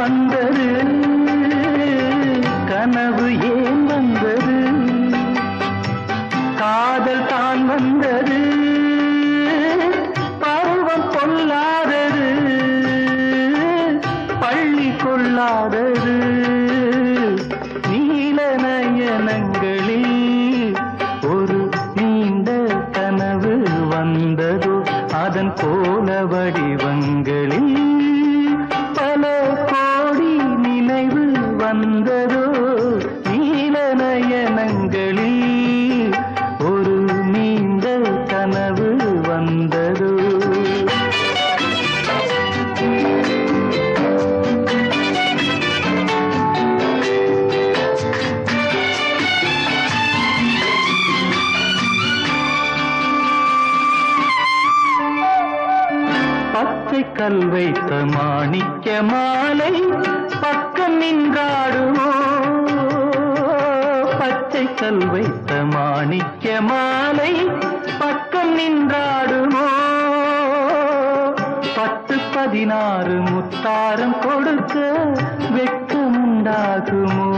வந்தது, கனவு ஏன் வந்தது, காதல் தான் வந்தது, பருவம் கொள்ளாதது, பள்ளி கொள்ளாதது, நீல நயனங்களில் ஒரு நீண்ட கனவு வந்ததோ, அதன் கோல வடிவங்களில் பல கோடி நினைவு வந்ததோ, நீல நயனங்களில் ஒரு நீண்ட கனவு வந்ததோ. பச்சை கல் வைத்த மாணிக்க மாலை பக்கம் நின்றாடுமோ, பச்சை கல் வைத்த மாணிக்க மாலை பக்கம் நின்றாடுமோ, 10-16 முத்தாரம் கொடுக்க வெட்கமுண்டாகுமோ.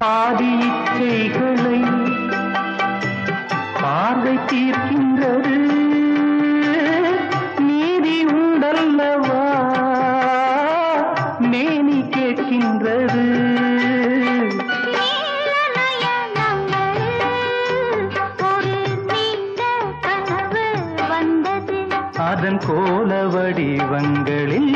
பாதி இச்சைகளை பார்வை தீர்க்கின்றது, நீதி உண்டல்லவா மேனி கேட்கின்றது. அதன் கோல வடிவங்களில்